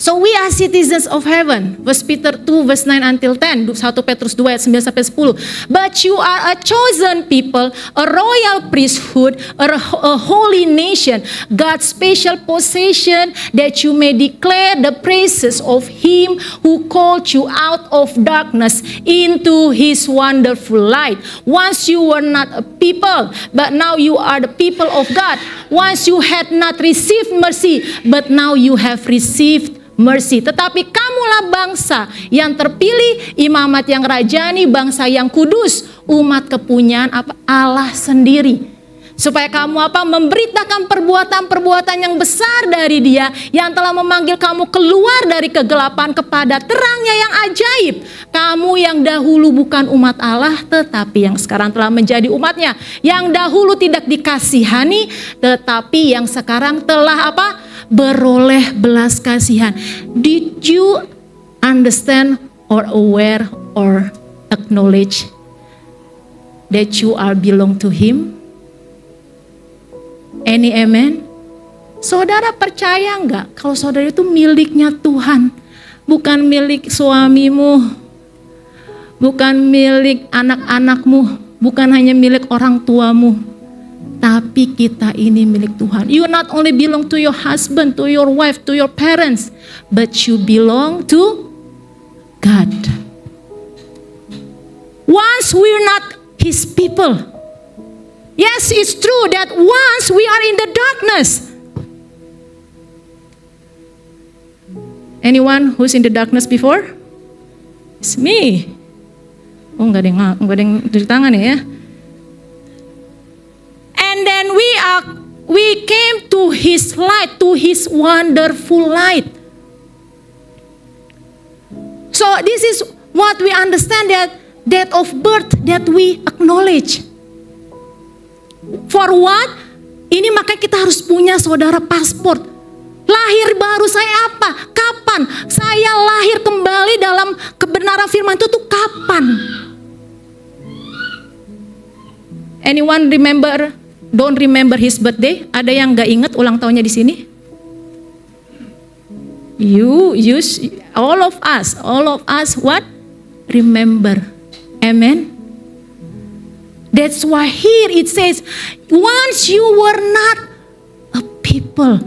So we are citizens of heaven. 1 Peter 2 verse 9 until 10. 1 Petrus 2 ayat 9 sampai 10. But you are a chosen people, a royal priesthood, a holy nation, God's special possession, that you may declare the praises of Him who called you out of darkness into His wonderful light. Once you were not a people, but now you are the people of God. Once you had not received mercy, but now you have received mercy. Tetapi kamulah bangsa yang terpilih, imamat yang rajani, bangsa yang kudus, umat kepunyaan Allah sendiri. Supaya kamu memberitakan perbuatan-perbuatan yang besar dari Dia yang telah memanggil kamu keluar dari kegelapan kepada terangnya yang ajaib. Kamu yang dahulu bukan umat Allah, tetapi yang sekarang telah menjadi umatnya. Yang dahulu tidak dikasihani, tetapi yang sekarang telah beroleh belas kasihan. Did you understand or aware or acknowledge that you are belong to Him? Any amen? Saudara percaya enggak kalau saudara itu miliknya Tuhan, bukan milik suamimu, bukan milik anak-anakmu, bukan hanya milik orang tuamu, tapi kita ini milik Tuhan. You not only belong to your husband, to your wife, to your parents, but you belong to God. Once we're not His people. Yes, it's true that once we are in the darkness. Anyone who's in the darkness before? It's me. Oh, enggak ada yang cuci tangan ya. And then we came to His light, to His wonderful light. So this is what we understand, that date of birth that we acknowledge. For what? Ini makanya kita harus punya saudara paspor. Lahir baru saya apa? Kapan? Saya lahir kembali dalam kebenaran firman itu tuh kapan? Anyone don't remember his birthday? Ada yang gak ingat ulang tahunnya di sini? All of us what? Remember. Amen. That's why here it says, once you were not a people.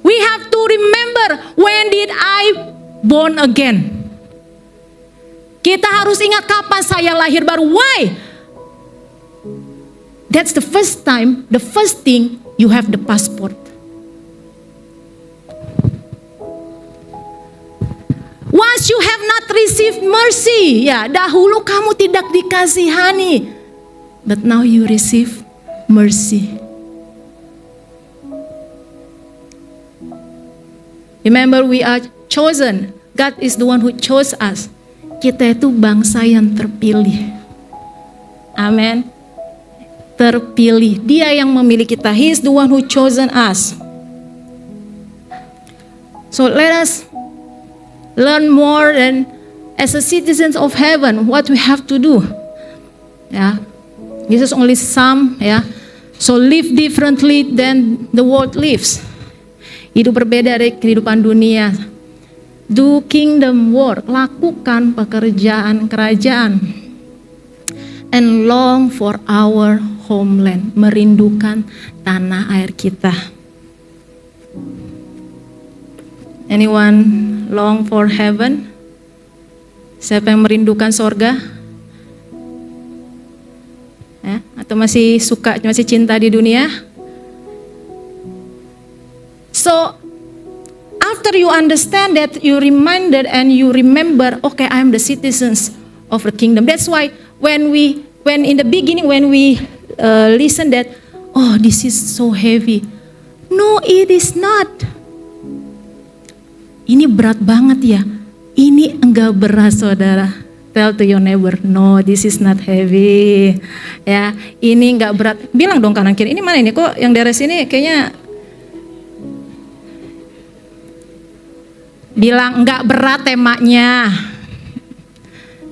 We have to remember, when did I born again? Kita harus ingat kapan saya lahir baru. Why? That's the first time, the first thing, you have the passport. Once you have not received mercy, ya, dahulu kamu tidak dikasihani, but now you receive mercy. Remember, we are chosen. God is the one who chose us. Kita itu bangsa yang terpilih. Amen. Terpilih. Dia yang memilih kita. He is the one who chosen us. So let us learn more, and as a citizens of heaven, what we have to do. Yeah, this is only some. Yeah, so live differently than the world lives. Hidup berbeda dari kehidupan dunia. Do kingdom work, lakukan pekerjaan kerajaan. And long for our homeland, merindukan tanah air kita. Anyone long for heaven? Siapa yang merindukan sorga? Atau masih cinta di dunia? So, after you understand that, you reminded and you remember, okay, I am the citizens of the kingdom. That's why when in the beginning, when we listen that, oh, this is so heavy. No, it is not. Ini berat banget ya. Ini enggak berat, saudara. Tell to your neighbor, no, this is not heavy. Ya, ini enggak berat. Bilang dong kanan kiri, ini mana ini kok yang dari sini kayaknya. Bilang enggak berat temanya.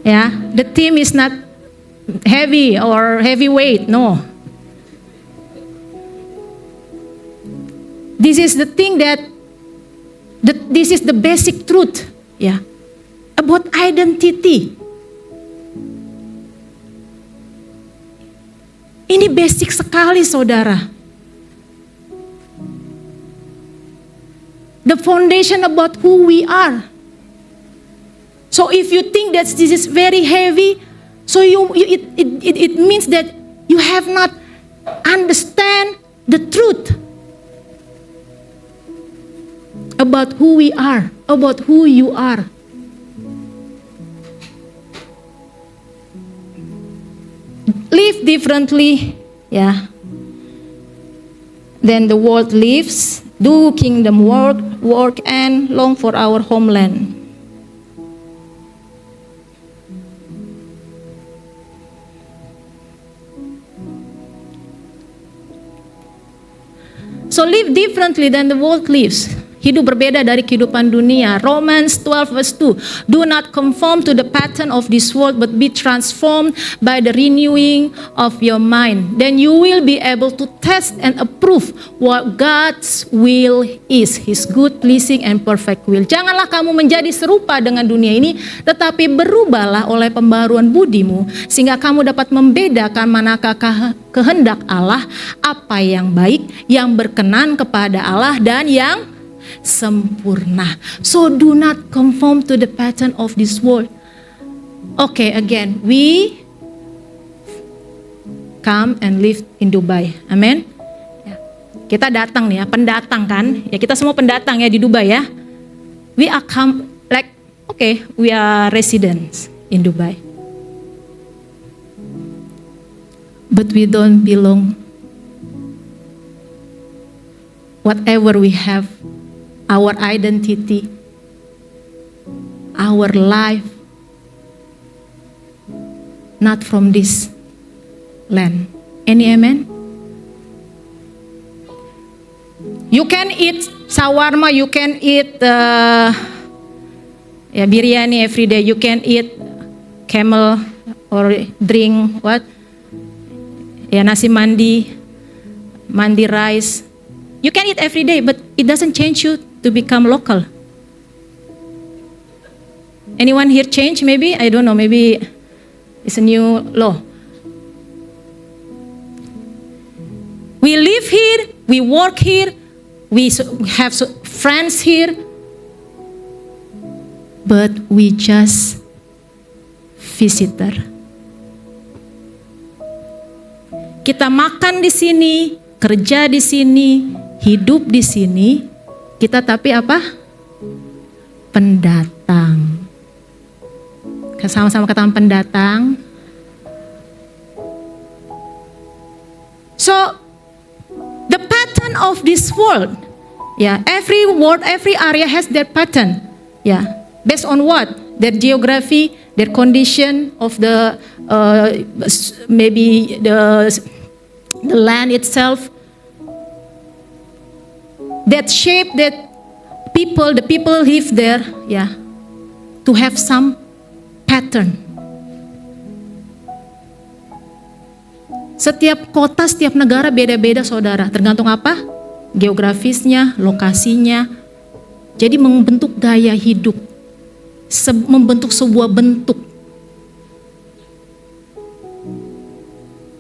Ya, the theme is not heavy or heavyweight, no. This is the thing this is the basic truth, ya, about identity. Ini basic sekali, saudara. The foundation about who we are. So if you think that this is very heavy, so it means that you have not understand the truth about who we are, about who you are. Live differently, yeah. Then the world lives, do kingdom work and long for our homeland. So live differently than the world lives. Hidup berbeda dari kehidupan dunia. Romans 12 verse 2. Do not conform to the pattern of this world, but be transformed by the renewing of your mind. Then you will be able to test and approve what God's will is, His good, pleasing, and perfect will. Janganlah kamu menjadi serupa dengan dunia ini, tetapi berubahlah oleh pembaruan budimu, sehingga kamu dapat membedakan manakah kehendak Allah, apa yang baik, yang berkenan kepada Allah, dan yang sempurna. So do not conform to the pattern of this world. Okay, again, we come and live in Dubai. Amen. Ya. Kita datang nih ya, pendatang kan? Ya, kita semua pendatang ya di Dubai ya. We are come like, okay, we are residents in Dubai. But we don't belong. Whatever we have, our identity, our life, not from this land. Any amen? You can eat shawarma, you can eat biryani every day. You can eat camel or drink what? Ya, nasi mandi rice. You can eat every day, but it doesn't change you to become local. Anyone here change maybe? I don't know, maybe it's a new law. We live here, we work here, we have friends here, but we just visitor. Kita makan di sini, kerja di sini, hidup di sini, kita tapi apa? Pendatang. Sama-sama katakan pendatang. So, the pattern of this world, every world, every area has their pattern. Based on what? Their geography, their condition of the maybe the land itself. That shape that the people live there, to have some pattern. Setiap kota, setiap negara beda-beda, saudara. Tergantung apa? Geografisnya, lokasinya. Jadi membentuk gaya hidup, membentuk sebuah bentuk.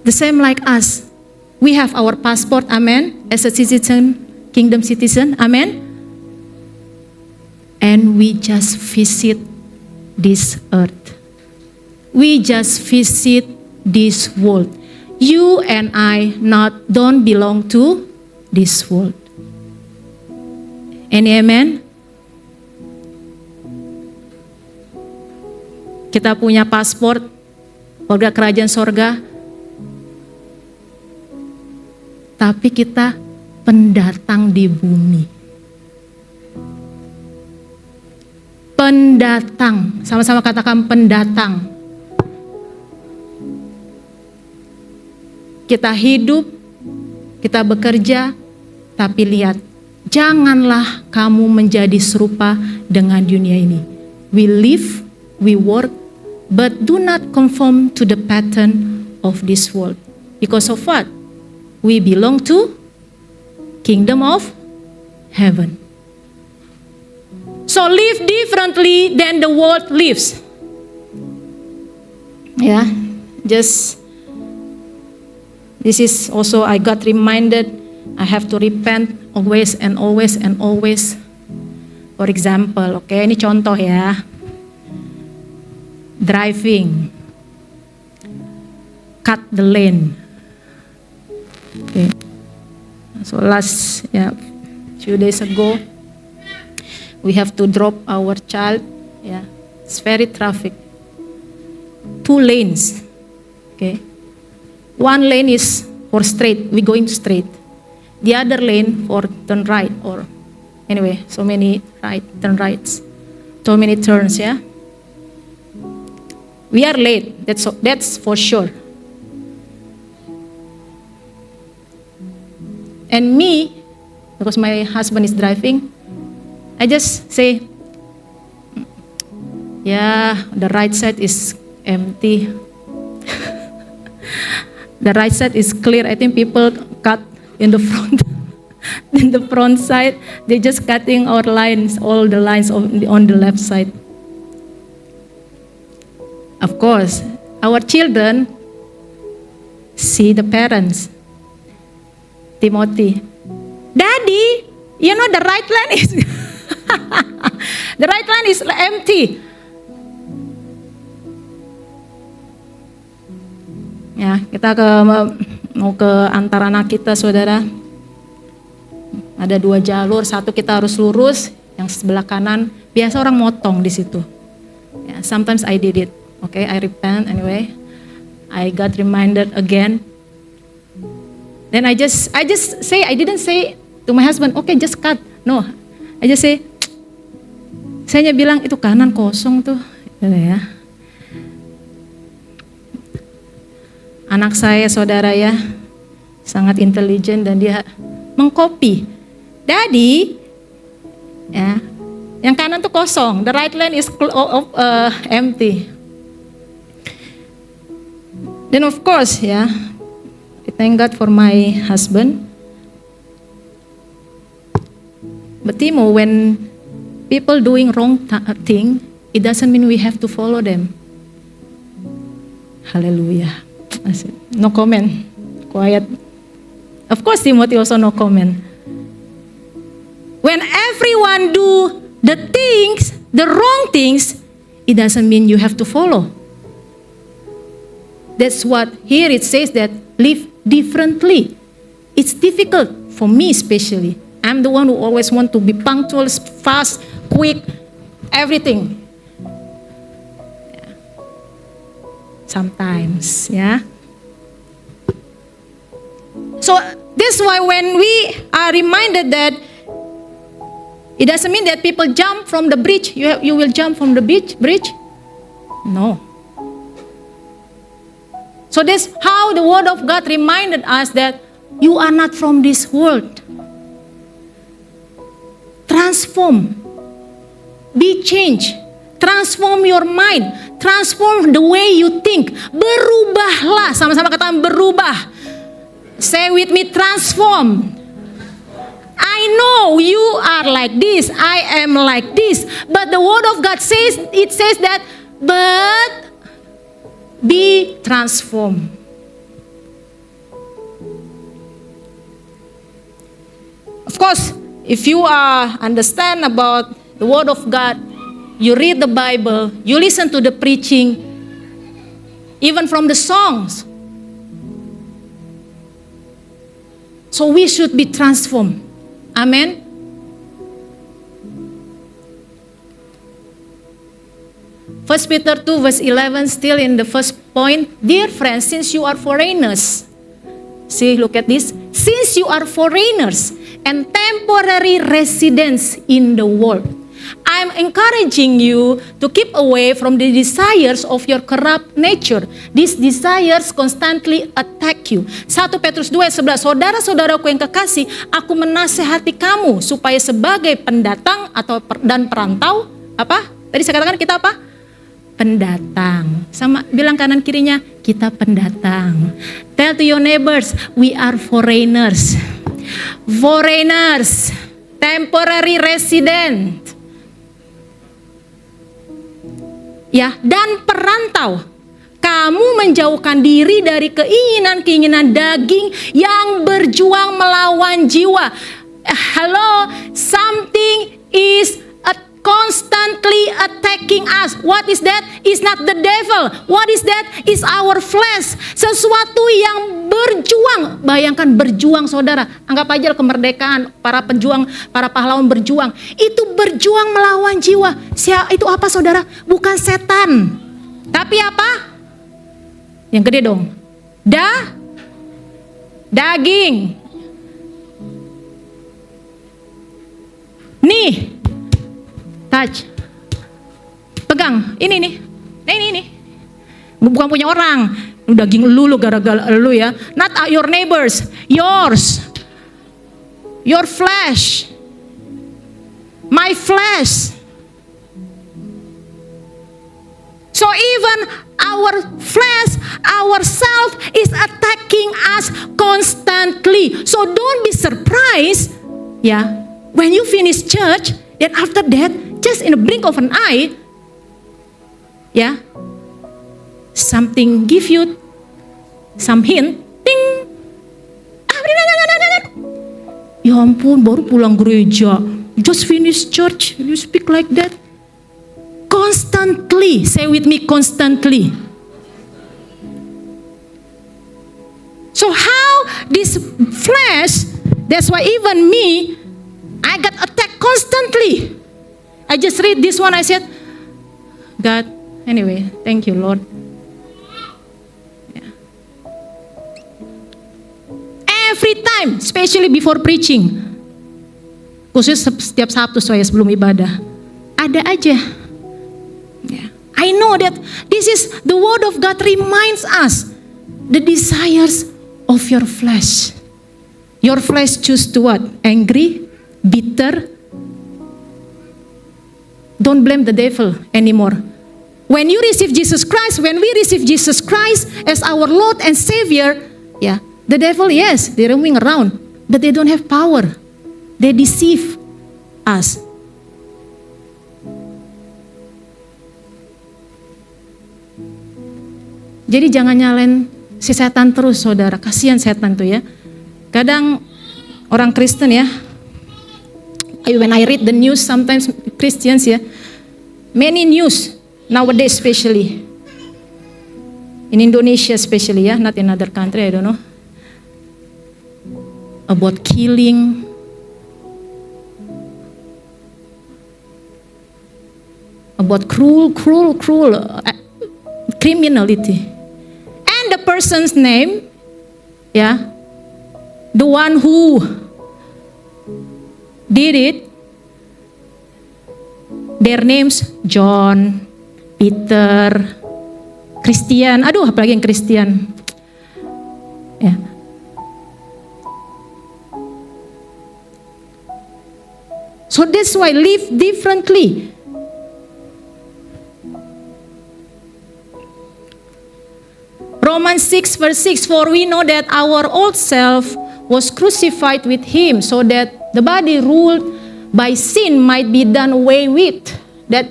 The same like us. We have our passport, amen, as a citizen, kingdom citizen, amen. And we just visit this earth. We just visit this world. You and I don't belong to this world. Any amen? Kita punya paspor warga kerajaan sorga, tapi kita pendatang di bumi. Pendatang, sama-sama katakan pendatang. Kita hidup, kita bekerja, tapi lihat, janganlah kamu menjadi serupa dengan dunia ini. We live, we work, but do not conform to the pattern of this world. Because of what? We belong to kingdom of heaven. So live differently than the world lives. Yeah, just this is also I got reminded I have to repent always and always and always. For example, oke, ini contoh ya. Driving, cut the lane. Okay. So few days ago, we have to drop our child. Yeah, it's very traffic. 2 lanes. Okay, 1 lane is for straight. We going straight. The other lane for turn right or anyway, so many turn rights, so many turns. Yeah, we are late. That's for sure. And me, because my husband is driving, I just say, yeah, the right side is empty. The right side is clear. I think people cut in the front. In the front side, they just cutting our lines, all the lines on the left side. Of course, our children see the parents. Timothy, Daddy, you know the right lane is the right lane is empty. Ya, kita mau ke antara anak kita, saudara. Ada 2 jalur, satu kita harus lurus, yang sebelah kanan biasa orang motong di situ. Ya, sometimes I did it. Okay, I repent anyway. I got reminded again. Then I just say, I didn't say to my husband, okay, just cut. No, I just say, saya hanya bilang itu kanan kosong tuh, ya. Anak saya, saudara ya, sangat intelijen dan dia mengcopy. Daddy, ya, yang kanan tuh kosong, the right lane is empty. Then of course, ya. Thank God for my husband. But Timo, when people doing wrong thing, it doesn't mean we have to follow them. Hallelujah. No comment. Quiet. Of course, Timothy also no comment. When everyone do the wrong things, it doesn't mean you have to follow. That's what here it says that live differently. It's difficult for me especially. I'm the one who always want to be punctual, fast, quick, everything. Yeah. Sometimes, yeah. So that's why when we are reminded that it doesn't mean that people jump from the bridge, you will jump from the bridge. No. So that's how the Word of God reminded us that you are not from this world. Transform. Be changed. Transform your mind. Transform the way you think. Berubahlah. Sama-sama katakan berubah. Say with me, transform. I know you are like this. I am like this. But the Word of God says, it says that, but be transformed. Of course, if you understand about the Word of God, you read the Bible, you listen to the preaching, even from the songs. So we should be transformed. Amen. First Peter 2 verse 11, still in the first point. Dear friends, since you are foreigners, see, look at this. Since you are foreigners and temporary residents in the world, I'm encouraging you to keep away from the desires of your corrupt nature. These desires constantly attack you. 1 Petrus 2 ayat 11, saudara-saudaraku yang kekasih, aku menasehati kamu supaya sebagai pendatang dan perantau, apa? Tadi saya katakan kita apa? Pendatang. Sama bilang kanan kirinya, kita pendatang. Tell to your neighbors, we are foreigners. Foreigners. temporary resident. Ya, dan perantau. Kamu menjauhkan diri dari keinginan-keinginan daging yang berjuang melawan jiwa. Hello, something is constantly attacking us. What is that? It's not the devil. What is that? It's our flesh. Sesuatu yang berjuang. Bayangkan berjuang, saudara. Anggap aja kemerdekaan, para pejuang, para pahlawan berjuang. Itu berjuang melawan jiwa. Itu apa, saudara? Bukan setan. Tapi apa? Yang gede dong. Daging. Nih. Touch. Pegang. Ini nih. Ini. Bukan punya orang. Daging lu gara-gara lu ya. Not your neighbors. Yours. Your flesh. My flesh. So even our flesh, ourself is attacking us constantly. So don't be surprised, ya, when you finish church, then after that, just in the blink of an eye, ya, something give you some hint, ding. Ya ampun, baru pulang gereja, just finish church, you speak like that. Constantly, say with me, constantly. So how this flesh, that's why even me, I got attacked constantly. I just read this one, I said, God, anyway, thank you Lord. Yeah. Every time, especially before preaching, khusus setiap Sabtu saya sebelum ibadah, ada aja. I know that this is the word of God reminds us the desires of your flesh. Your flesh choose to what? Angry, bitter. Don't blame the devil anymore. When you receive Jesus Christ, when we receive Jesus Christ as our Lord and Savior, yeah, the devil, yes, they're roaming around, but they don't have power. They deceive us. Jadi jangan nyalain si setan terus, saudara. Kasihan setan tuh ya. Kadang orang Kristen ya, when I read the news, sometimes Christians ya, many news nowadays especially, in Indonesia especially ya, not in other country, I don't know, about killing, about cruel criminality. And the person's name, yeah, the one who did it, their names John, Peter, Christian. Aduh, apalagi yang Christian. Ya. So that's why live differently. Romans 6 verse 6, for we know that our old self was crucified with him, so that the body ruled by sin might be done away with, that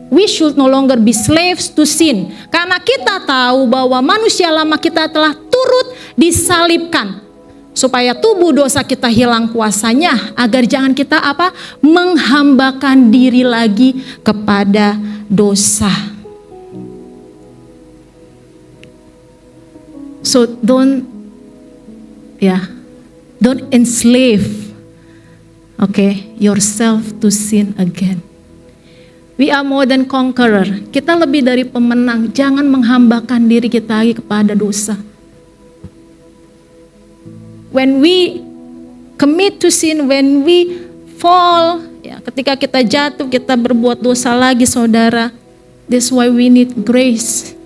we should no longer be slaves to sin. Karena kita tahu bahwa manusia lama kita telah turut disalibkan, supaya tubuh dosa kita hilang kuasanya, agar jangan kita menghambakan diri lagi kepada dosa. So don't enslave, yourself to sin again. We are more than conqueror. Kita lebih dari pemenang. Jangan menghambakan diri kita lagi kepada dosa. When we commit to sin, when we fall, ya, ketika kita jatuh, kita berbuat dosa lagi, saudara. That's why we need grace.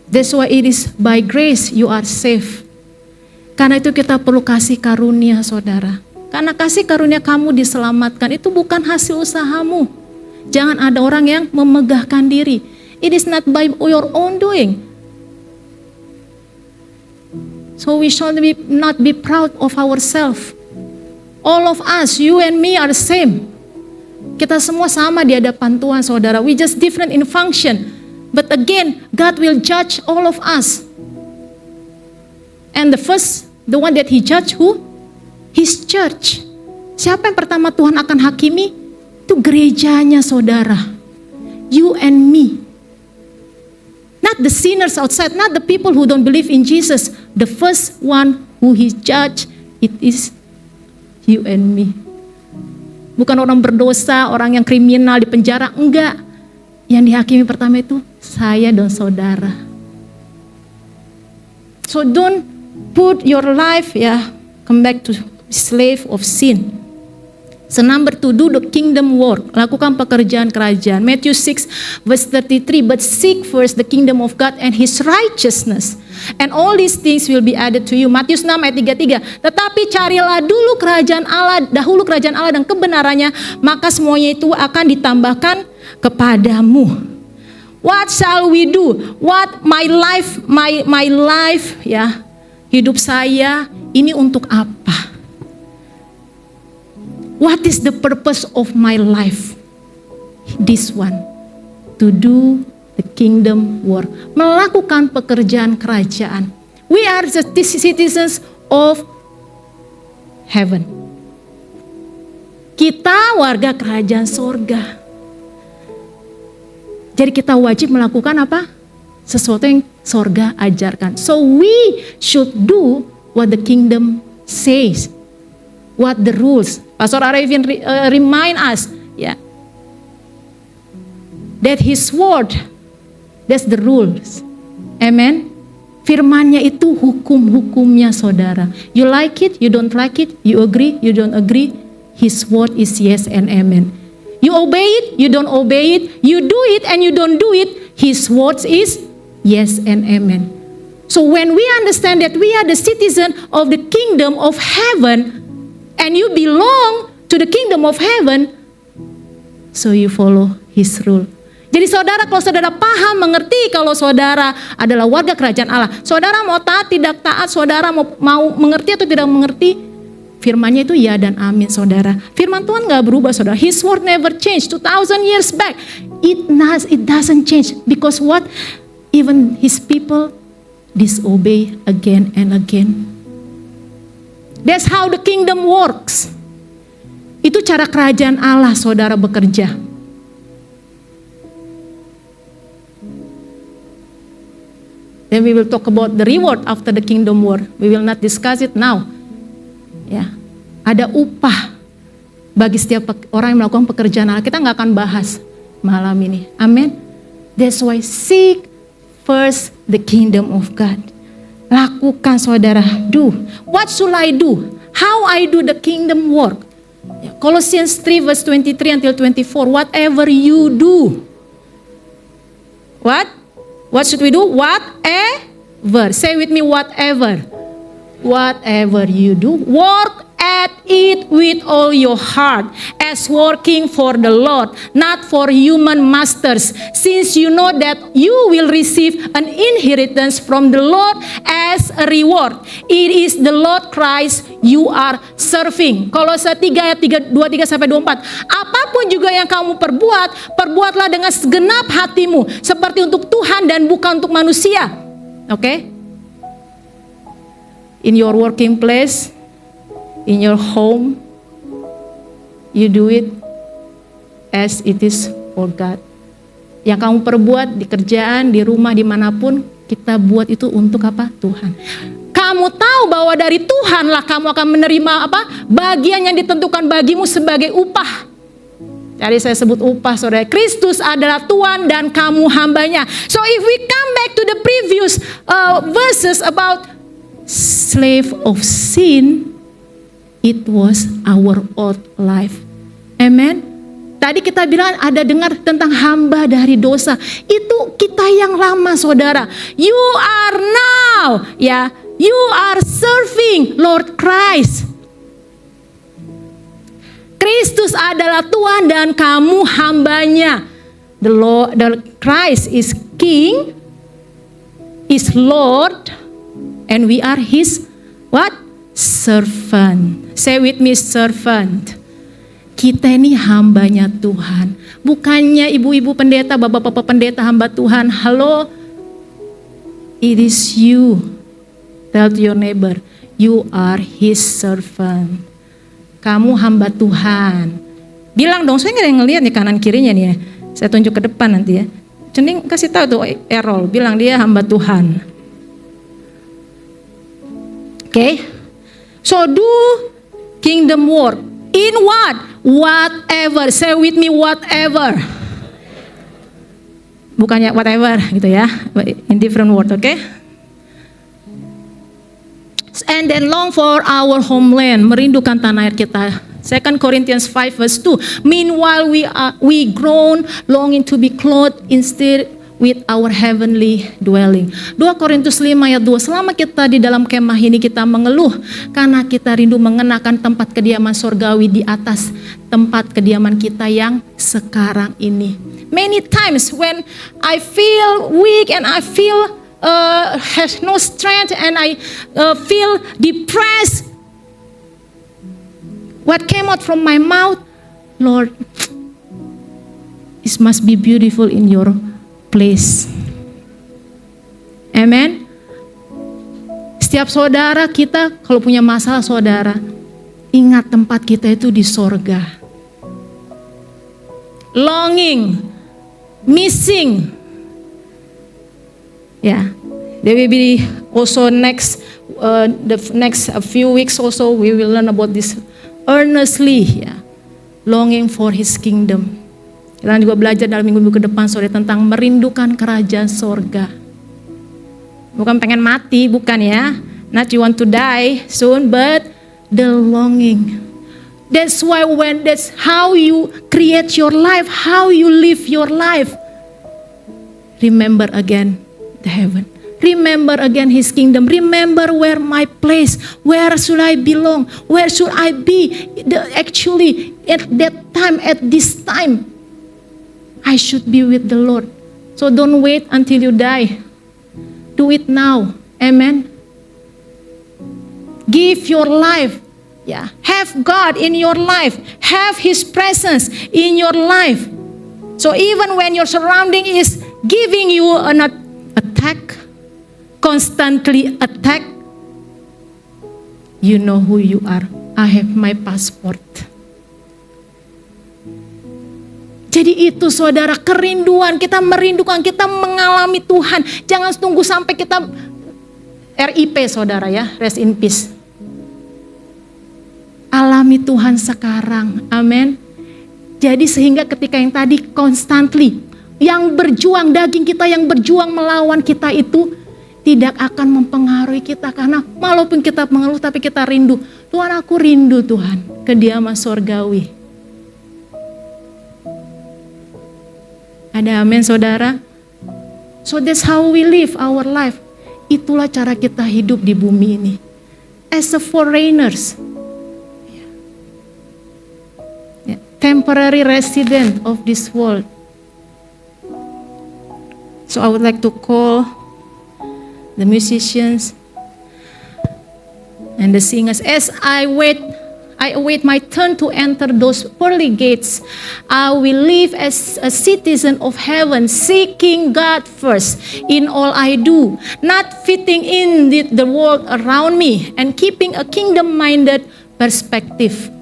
That's why it is by grace you are saved. Karena itu kita perlu kasih karunia, saudara. Karena kasih karunia kamu diselamatkan, itu bukan hasil usahamu. Jangan ada orang yang memegahkan diri. It is not by your own doing. So we should not be proud of ourselves. All of us, you and me are the same. Kita semua sama di hadapan Tuhan, saudara. We just different in function. But again, God will judge all of us. And the one that He judge who? His church. Siapa yang pertama Tuhan akan hakimi? Itu gerejanya, saudara. You and me. Not the sinners outside, not the people who don't believe in Jesus. The first one who He judge, it is you and me. Bukan orang berdosa, orang yang kriminal di penjara, enggak. Yang dihakimi pertama itu saya dan saudara. So don't put your life, come back to slave of sin. So number 2, do the kingdom work. Lakukan pekerjaan kerajaan. Matthew 6 verse 33, but seek first the kingdom of God and His righteousness, and all these things will be added to you. Matius 6 ayat 33. Tetapi carilah dulu kerajaan Allah, dahulu kerajaan Allah dan kebenarannya, maka semuanya itu akan ditambahkan kepadamu. What shall we do? What my life, hidup saya ini untuk apa? What is the purpose of my life? This one, to do the kingdom work. Melakukan pekerjaan kerajaan. We are the citizens of heaven. Kita warga kerajaan sorga. Jadi kita wajib melakukan apa? Sesuatu yang sorga ajarkan. So we should do what the kingdom says. What the rules. Pastor Arifin remind us, that His word, that's the rules. Amen. Firman-Nya itu hukum-hukumnya, saudara. You like it, you don't like it, you agree, you don't agree. His word is yes and amen. You obey it, you don't obey it, you do it and you don't do it. His word is yes and amen. So when we understand that we are the citizen of the kingdom of heaven, and you belong to the kingdom of heaven, so you follow His rule. Jadi saudara, kalau saudara paham, mengerti kalau saudara adalah warga kerajaan Allah, saudara mau taat, tidak taat, saudara mau mengerti atau tidak mengerti, firman-Nya itu ya dan amin, saudara. Firman Tuhan gak berubah, saudara. His word never changed. 2000 years back, it doesn't change. Because what? Even His people disobey again and again. That's how the kingdom works. Itu cara kerajaan Allah, saudara, bekerja. Then we will talk about the reward after the kingdom work. We will not discuss it now. Ada upah bagi setiap orang yang melakukan pekerjaan Allah. Kita nggak akan bahas malam ini. Amin. That's why seek first the kingdom of God. Lakukan, saudara. Do. What should I do? How I do the kingdom work? Colossians 3 verse 23 until 24. Whatever you do. What? What should we do? Whatever. Say with me, whatever. Whatever you do, work at it with all your heart, as working for the Lord, not for human masters, since you know that you will receive an inheritance from the Lord as a reward. It is the Lord Christ you are serving. Kolose 3 ayat 23 sampai 24. Apapun juga yang kamu perbuat, perbuatlah dengan segenap hatimu, seperti untuk Tuhan dan bukan untuk manusia. Okay? In your working place, in your home, you do it as it is for God. Yang kamu perbuat di kerjaan, di rumah, dimanapun, kita buat itu untuk apa? Tuhan. Kamu tahu bahwa dari Tuhanlah kamu akan menerima apa? Bagian yang ditentukan bagimu sebagai upah. Jadi saya sebut upah, saudara. Kristus adalah Tuhan dan kamu hambanya. So if we come back to the previous verses about slave of sin, it was our old life. Amen. Tadi kita bilang ada dengar tentang hamba dari dosa. Itu kita yang lama, saudara. You are now, you are serving Lord Christ. Kristus adalah Tuhan dan kamu hambanya. The Christ is King, is Lord, And we are His what? Servant. Say with me, servant. Kita ini hambanya Tuhan. Bukannya ibu-ibu pendeta, bapak-bapak pendeta hamba Tuhan. Halo. It is you. Tell to your neighbor, you are His servant. Kamu hamba Tuhan. Bilang dong, saya nggak ngelihat nih kanan kirinya nih ya. Saya tunjuk ke depan nanti ya. Cening kasih tahu tuh Errol, bilang dia hamba Tuhan. Okay? So do kingdom work. In what? Whatever. Say with me, whatever. Bukannya whatever gitu ya. In different word, okay? And then long for our homeland. Merindukan tanah air kita. 2 Corinthians 5 verse 2. Meanwhile we groan, longing to be clothed instead with our heavenly dwelling. 2 Korintus 5 ayat 2. Selama kita di dalam kemah ini kita mengeluh karena kita rindu mengenakan tempat kediaman surgawi di atas tempat kediaman kita yang sekarang ini. Many times when I feel weak and I feel has no strength and I feel depressed, what came out from my mouth, Lord, it must be beautiful in your place. Amen. Setiap saudara kita kalau punya masalah saudara, ingat tempat kita itu di sorga. Longing, missing. Yeah, there will be also the next few weeks also we will learn about this earnestly, yeah, longing for His kingdom. Kita juga belajar dalam minggu-minggu ke depan sore tentang merindukan kerajaan sorga. Bukan pengen mati, bukan ya. Not you want to die soon, but the longing. That's how you create your life, how you live your life. Remember again the heaven. Remember again His kingdom. Remember where my place. Where should I belong? Where should I be? Actually, at that time, at this time, I should be with the Lord. So don't wait until you die. Do it now. Amen. Give your life. Yeah. Have God in your life. Have His presence in your life. So even when your surrounding is giving you an attack, constantly attack, you know who you are. I have my passport. Jadi itu saudara, kerinduan, kita merindukan, kita mengalami Tuhan. Jangan tunggu sampai kita RIP saudara ya, rest in peace. Alami Tuhan sekarang, amin. Jadi sehingga ketika yang tadi constantly, yang berjuang, daging kita yang berjuang melawan kita itu tidak akan mempengaruhi kita. Karena walaupun kita mengeluh tapi kita rindu. Tuhan, aku rindu Tuhan, kediaman surgawi. Ada amin saudara? So that's how we live our life. Itulah cara kita hidup di bumi ini. As a foreigners. Temporary resident of this world. So I would like to call the musicians and the singers. As I await my turn to enter those pearly gates. I will live as a citizen of heaven, seeking God first in all I do, not fitting in the world around me, and keeping a kingdom-minded perspective.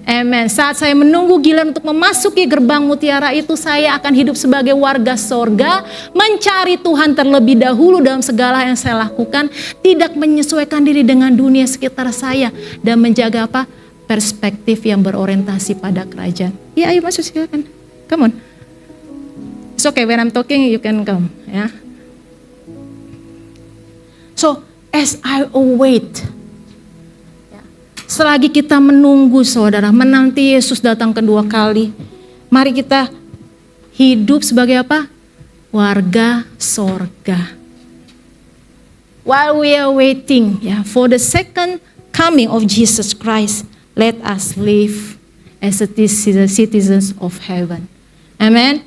Amen. Saat saya menunggu giliran untuk memasuki gerbang mutiara itu, saya akan hidup sebagai warga sorga, mencari Tuhan terlebih dahulu dalam segala yang saya lakukan, tidak menyesuaikan diri dengan dunia sekitar saya, dan menjaga apa? Perspektif yang berorientasi pada kerajaan. Ya, ayo masuk silakan. Come on. It's okay, when I'm talking you can come. Ya. So, as I await, selagi kita menunggu saudara, menanti Yesus datang kedua kali, mari kita hidup sebagai apa? Warga sorga. While we are waiting for the second coming of Jesus Christ, let us live as citizens of heaven. Amen.